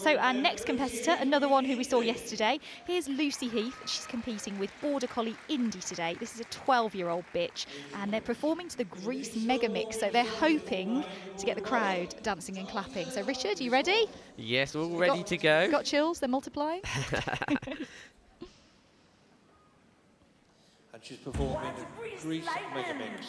So our next competitor, another one who we saw yesterday, here's Lucy Heath. She's competing with Border Collie Indy today. This is a 12-year-old bitch, and they're performing to the Grease Mega Mix, so they're hoping to get the crowd dancing and clapping. So Richard, are you ready? Yes, all ready to go. Got chills? They're multiplying? And she's performing the Grease Mega Mix.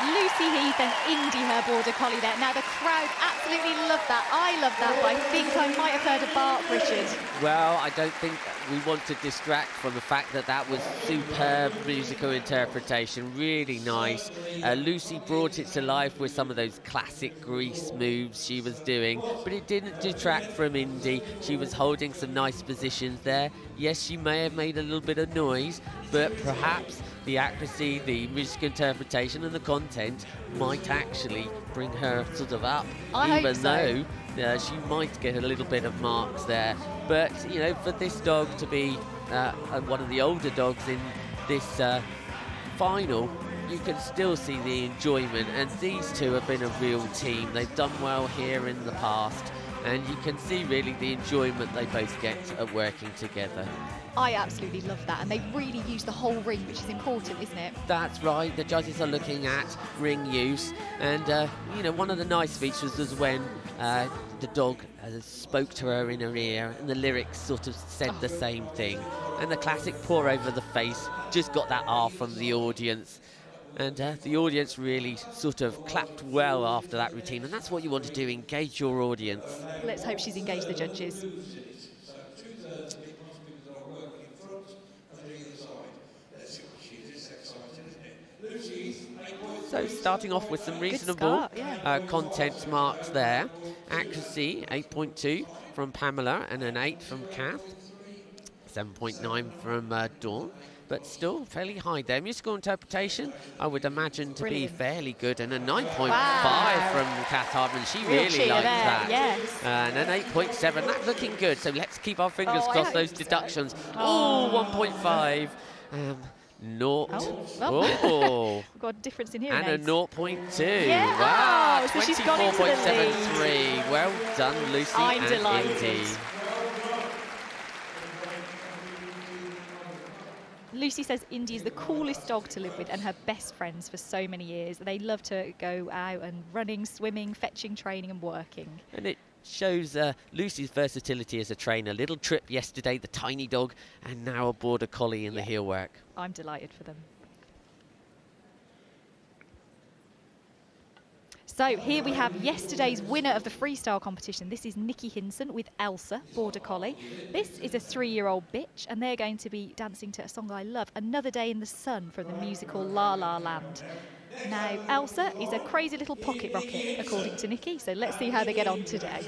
Lucy Heath and Indy, her Border Collie there. Now, the crowd absolutely love that. I love that, but I think I might have heard a bark, Richard. Well, I don't think we want to distract from the fact that that was superb musical interpretation, really nice. Lucy brought it to life with some of those classic Grease moves she was doing, but it didn't detract from Indy. She was holding some nice positions there. Yes, she may have made a little bit of noise, but perhaps the accuracy, the music interpretation and the content might actually bring her sort of up, I even hope so. though she might get a little bit of marks there. But, you know, for this dog to be one of the older dogs in this final, you can still see the enjoyment, and these two have been a real team. They've done well here in the past, and you can see really the enjoyment they both get at working together. I absolutely love that, and they really use the whole ring, which is important, isn't it? That's right, the judges are looking at ring use, and you know, one of the nice features was when the dog spoke to her in her ear, and the lyrics sort of said the same thing, and the classic pour over the face just got that R from the audience. And the audience really sort of clapped well after that routine, and that's what you want to do, engage your audience. Let's hope she's engaged the judges. So starting off with some reasonable content marks there. Accuracy, 8.2 from Pamela and an 8 from Kath. 7.9 from Dawn. But still fairly high there. Musical interpretation, I would imagine to be fairly good, and a 9.5 from Kath Hardman. She really likes that. Yes. And an 8.7. That's looking good. So let's keep our fingers crossed those deductions. Oh, 1.5. Naught. Oh. We've got a difference in here. And a 0.2. Yeah. Wow. So she's got into the lead. 24.73. Well done, Lucy. I'm and delighted. Indy. Lucy says Indy is the coolest dog to live with and her best friends for so many years. They love to go out and running, swimming, fetching, training and working. And it shows Lucy's versatility as a trainer. Little Trip yesterday, the tiny dog, and now a border collie in the Heelwork. I'm delighted for them. So here we have yesterday's winner of the freestyle competition. This is Nikki Hinson with Elsa, border collie. This is a 3-year-old bitch, and they're going to be dancing to a song I love, Another Day in the Sun, from the musical La La Land. Now, Elsa is a crazy little pocket rocket, according to Nikki, so let's see how they get on today.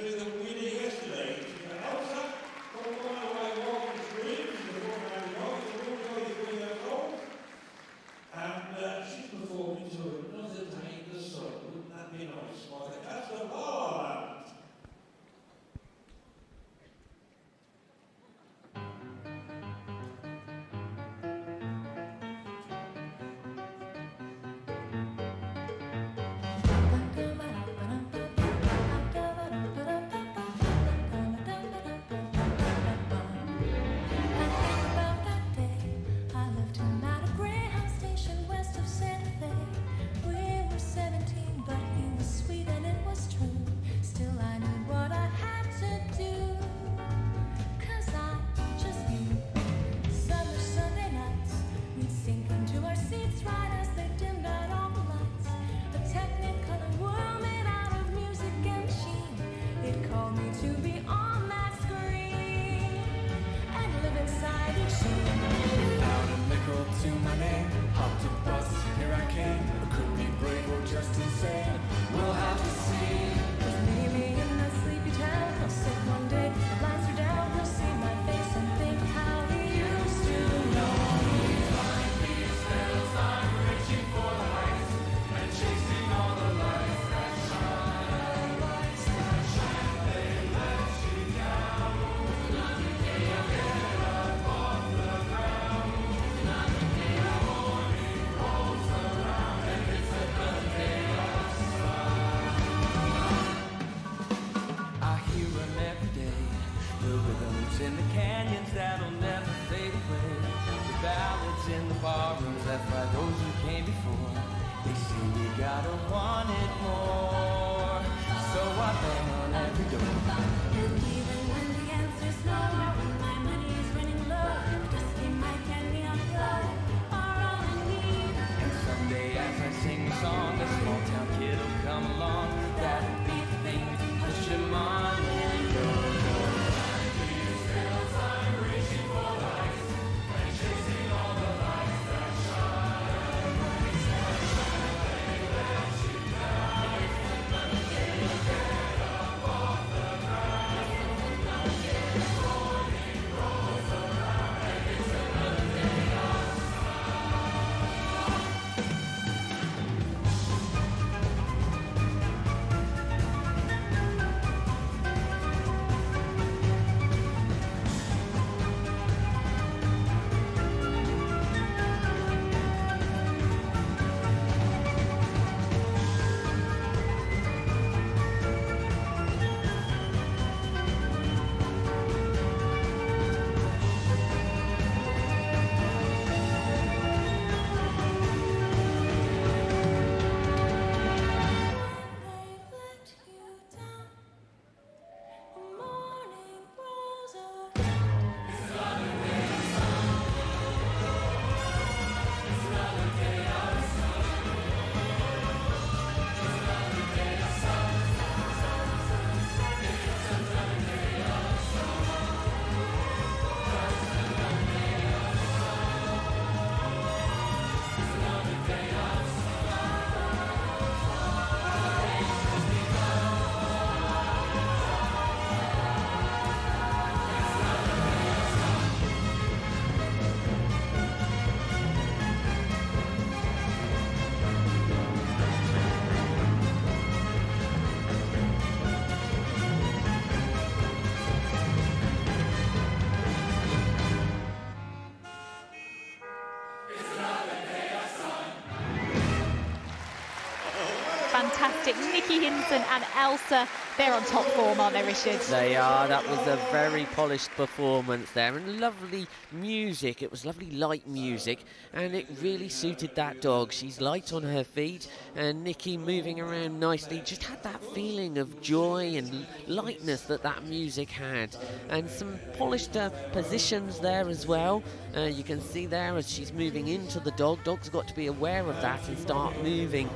fantastic. Nikki, Hinson and Elsa, they're on top form, aren't they, Richard? They are. That was a very polished performance there, and lovely music. It was lovely light music, and it really suited that dog. She's light on her feet, and Nikki moving around nicely just had that feeling of joy and lightness that music had, and some polished positions there as well. You can see there as she's moving into the dog. Dog's got to be aware of that and start moving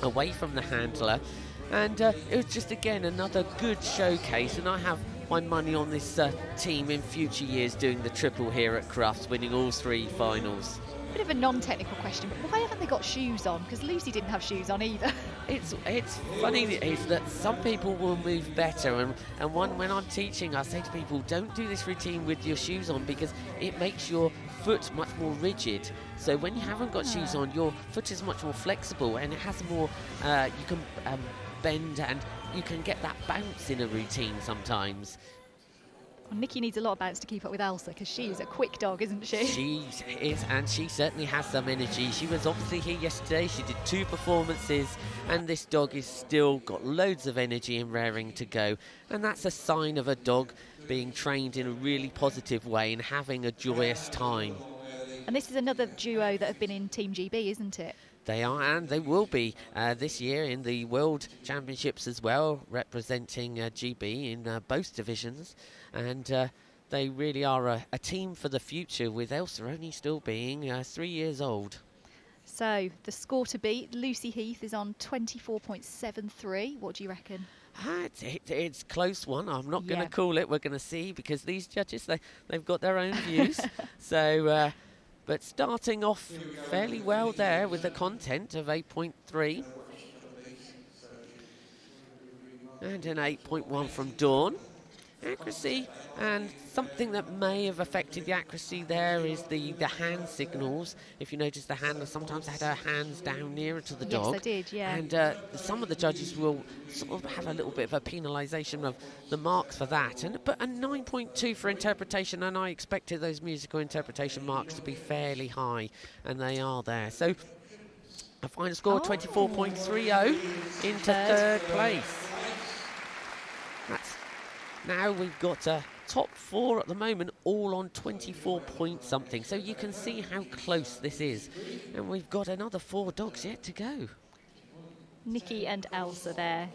away from the handler. And it was just, again, another good showcase, and I have my money on this team in future years doing the triple here at Crufts, winning all 3 finals. Bit of a non-technical question, but why haven't they got shoes on? Because Lucy didn't have shoes on either. It's funny is that some people will move better, and when I'm teaching, I say to people, don't do this routine with your shoes on, because it makes your foot much more rigid. So when you haven't got shoes on, your foot is much more flexible, and it has more, you can bend, and you can get that bounce in a routine sometimes. Well, Nikki needs a lot of bounce to keep up with Elsa, because she's a quick dog, isn't she? She is, and she certainly has some energy. She was obviously here yesterday. She did 2 performances, and this dog is still got loads of energy and raring to go. And that's a sign of a dog being trained in a really positive way and having a joyous time. And this is another duo that have been in Team GB, isn't it? They are, and they will be this year in the World Championships as well, representing GB in both divisions. And they really are a team for the future, with Elsa only still being 3 years old. So the score to beat, Lucy Heath is on 24.73. What do you reckon? It's close one. I'm not going to call it. We're going to see, because these judges, they've got their own views. So... but starting off fairly well there with the content of 8.3. And an 8.1 from Dawn. Accuracy, and something that may have affected the accuracy there is the hand signals. If you notice, the handler sometimes had her hands down nearer to the dog. Yes, I did, yeah. And some of the judges will sort of have a little bit of a penalisation of the marks for that. But a 9.2 for interpretation, and I expected those musical interpretation marks to be fairly high, and they are there. So a final score, 24.30 into third place. That's... Now we've got a top 4 at the moment, all on 24 point something. So you can see how close this is. And we've got another 4 dogs yet to go. Nikki and Elsa there.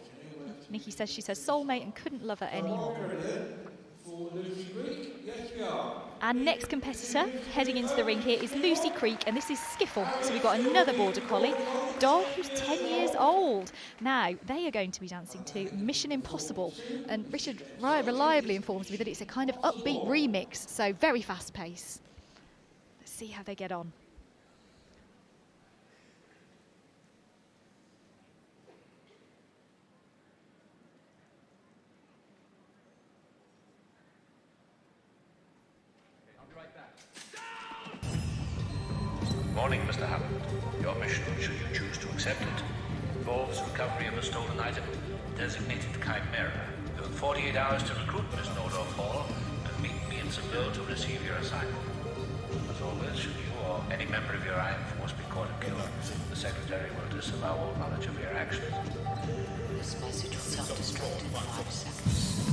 Nikki says she's her soulmate and couldn't love her any more. Our next competitor heading into the ring here is Lucy Creek, and this is Skiffle. So we've got another border collie, dog who's 10 years old. Now, they are going to be dancing to Mission Impossible, and Richard reliably informs me that it's a kind of upbeat remix, so very fast pace. Let's see how they get on. Morning, Mr. Hammond. Your mission, should you choose to accept it, involves recovery of a stolen item, designated Chimera. You have 48 hours to recruit Miss Nordorf Hall and meet me in Seville to receive your assignment. As always, should you or any member of your Iron Force be caught and killed, the Secretary will disavow all knowledge of your actions. This message will self-destruct in 5 seconds.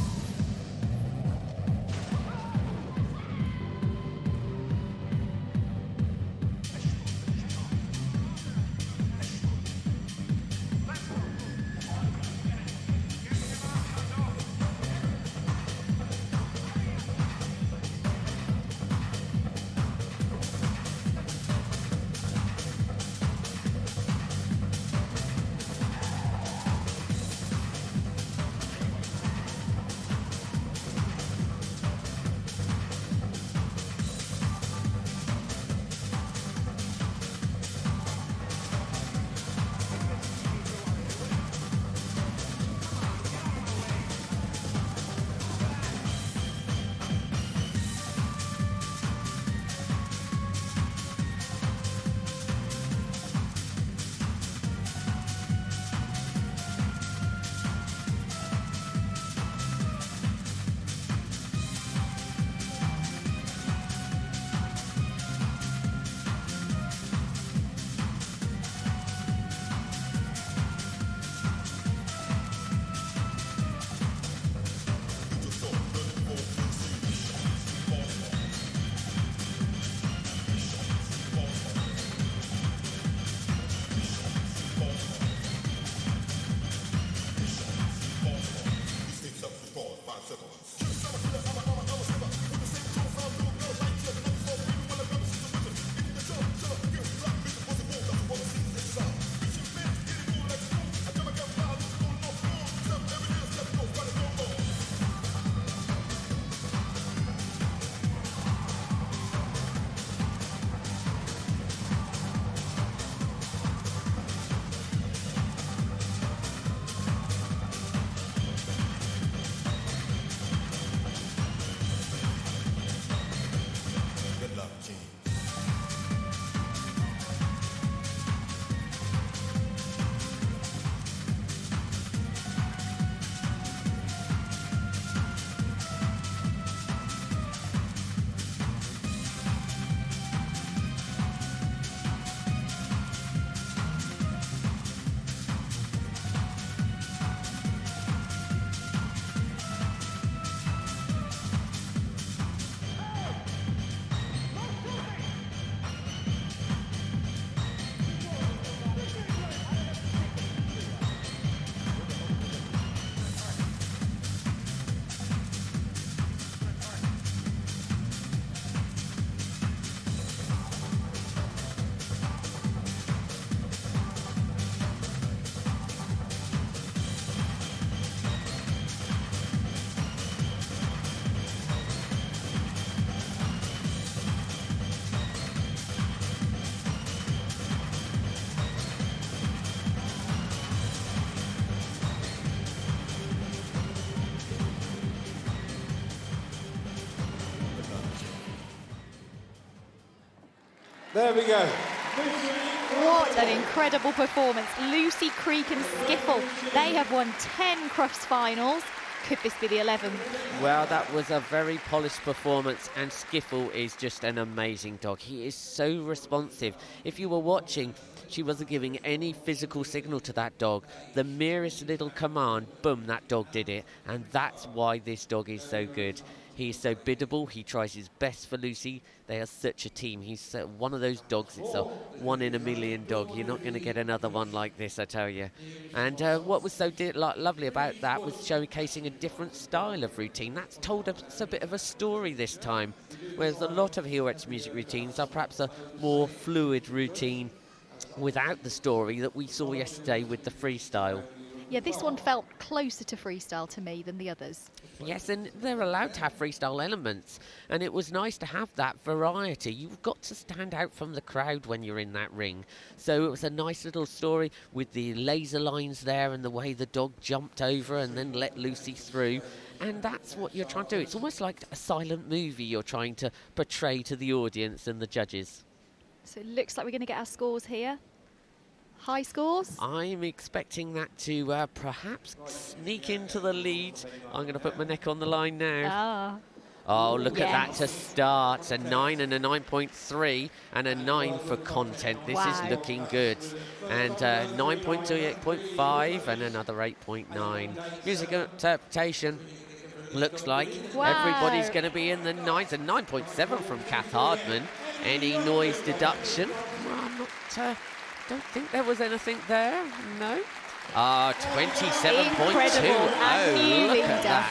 There we go. What an incredible performance. Lucy, Creek and Skiffle, they have won 10 Crufts finals. Could this be the 11th? Well, that was a very polished performance, and Skiffle is just an amazing dog. He is so responsive. If you were watching, she wasn't giving any physical signal to that dog. The merest little command, boom, that dog did it. And that's why this dog is so good. He's so biddable. He tries his best for Lucy. They are such a team. He's one of those dogs. It's a 1 in a million dog. You're not going to get another one like this, I tell you. And what was so lovely about that was showcasing a different style of routine. That's told us a bit of a story this time, whereas a lot of Heelwork's music routines are perhaps a more fluid routine without the story that we saw yesterday with the freestyle. Yeah, this one felt closer to freestyle to me than the others. Yes, and they're allowed to have freestyle elements, and it was nice to have that variety. You've got to stand out from the crowd when you're in that ring. So it was a nice little story with the laser lines there and the way the dog jumped over and then let Lucy through. And that's what you're trying to do. It's almost like a silent movie you're trying to portray to the audience and the judges. So it looks like we're going to get our scores here. High scores? I'm expecting that to perhaps sneak into the lead. I'm going to put my neck on the line now. Oh, look at that to start. A 9 and a 9.3 and a 9 for content. This is looking good. And 9.2, 8.5 and another 8.9. Music interpretation. Looks like everybody's going to be in the 9s. And 9.7 from Kath Hardman. Any noise deduction? Well, I'm not... don't think there was anything there. No. 27.2. Oh, look at that.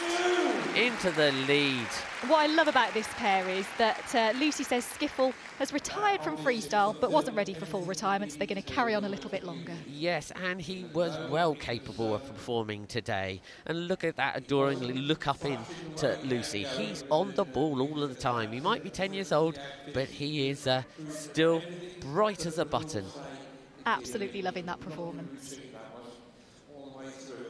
Into the lead. What I love about this pair is that Lucy says Skiffle has retired from freestyle but wasn't ready for full retirement, so they're going to carry on a little bit longer. Yes, and he was well capable of performing today. And look at that, adoringly look up into Lucy. He's on the ball all of the time. He might be 10 years old, but he is still bright as a button. Absolutely loving that performance.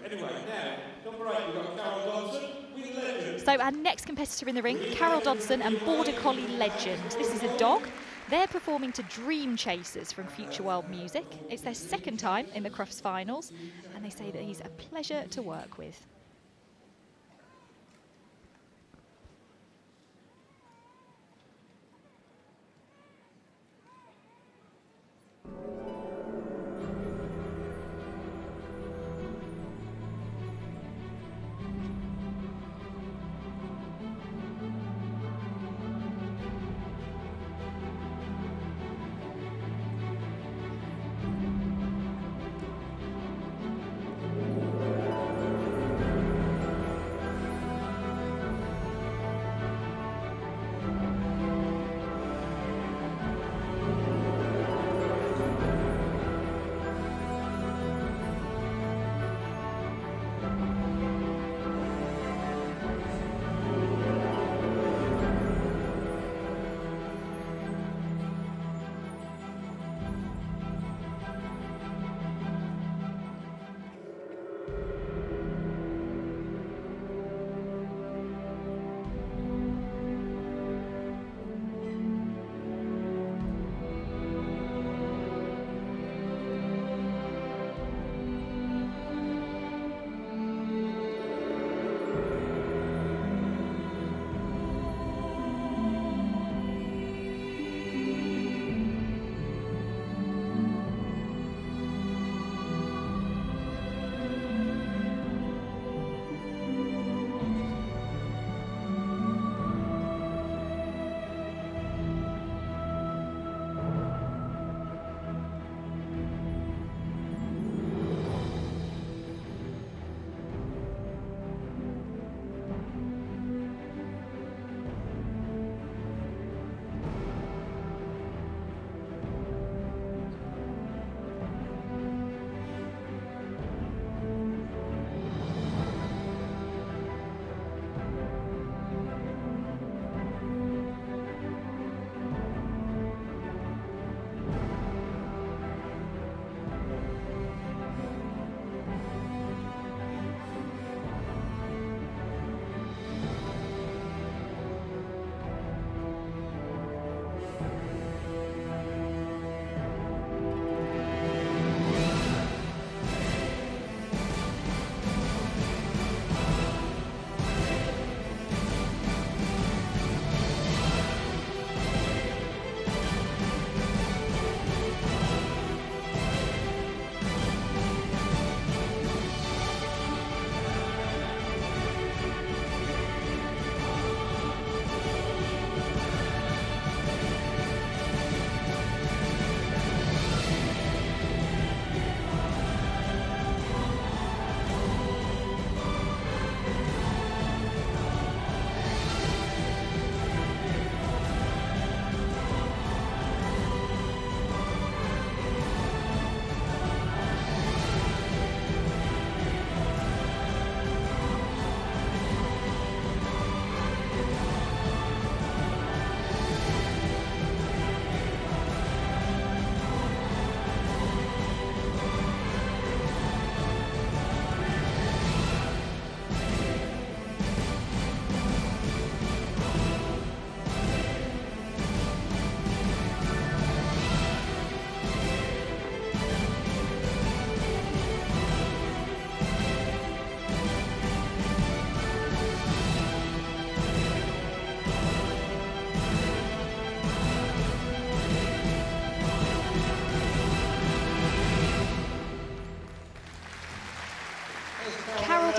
Anyway, now, number 8, we've got Caroldson with Legend. So our next competitor in the ring, Caroldson and Border Collie Legend. This is a dog. They're performing to Dream Chasers from Future World Music. It's their second time in the Crufts finals, and they say that he's a pleasure to work with.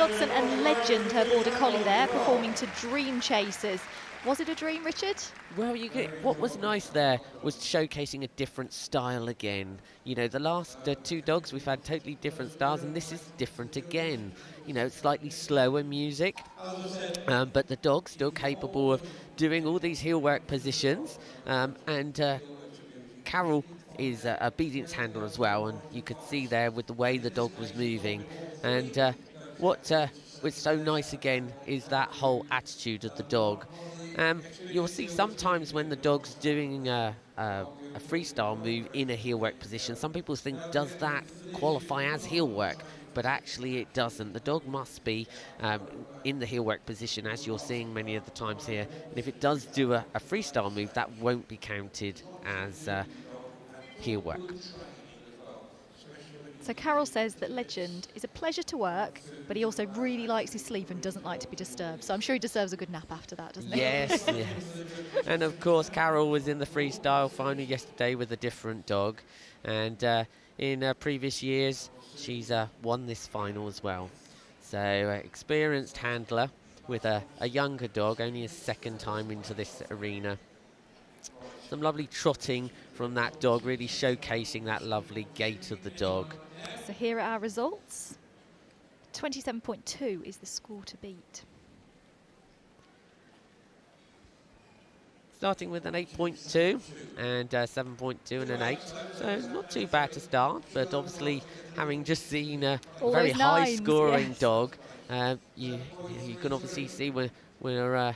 Caroldson and Legend, her border collie there, performing to Dream Chasers. Was it a dream, Richard? Well, what was nice there was showcasing a different style again. You know, the last two dogs, we've had totally different styles, and this is different again. You know, slightly slower music, but the dog's still capable of doing all these heel work positions. And Carol is a obedience handler as well, and you could see there with the way the dog was moving. And what was so nice again is that whole attitude of the dog. You'll see sometimes when the dog's doing a freestyle move in a heel work position, some people think, does that qualify as heel work? But actually it doesn't. The dog must be in the heel work position, as you're seeing many of the times here. And if it does do a freestyle move, that won't be counted as heel work. So Carol says that Legend is a pleasure to work, but he also really likes his sleep and doesn't like to be disturbed. So I'm sure he deserves a good nap after that, doesn't he? Yes, yes. And of course, Carol was in the freestyle final yesterday with a different dog. And in previous years, she's won this final as well. So experienced handler with a younger dog, only his second time into this arena. Some lovely trotting from that dog, really showcasing that lovely gait of the dog. So here are our results. 27.2 is the score to beat. Starting with an 8.2 and 7.2 and an 8. So not too bad to start, but obviously having just seen a very high-scoring dog, you can obviously see we're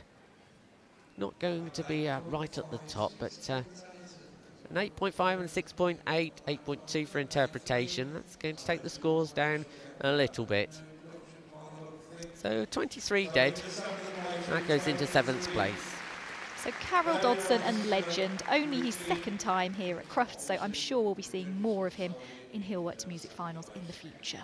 not going to be right at the top, but an 8.5 and 6.8, 8.2 for interpretation. That's going to take the scores down a little bit. So 23 dead. That goes into 7th place. So Caroldson and Legend, only his second time here at Crufts, so I'm sure we'll be seeing more of him in Heelwork to Music finals in the future.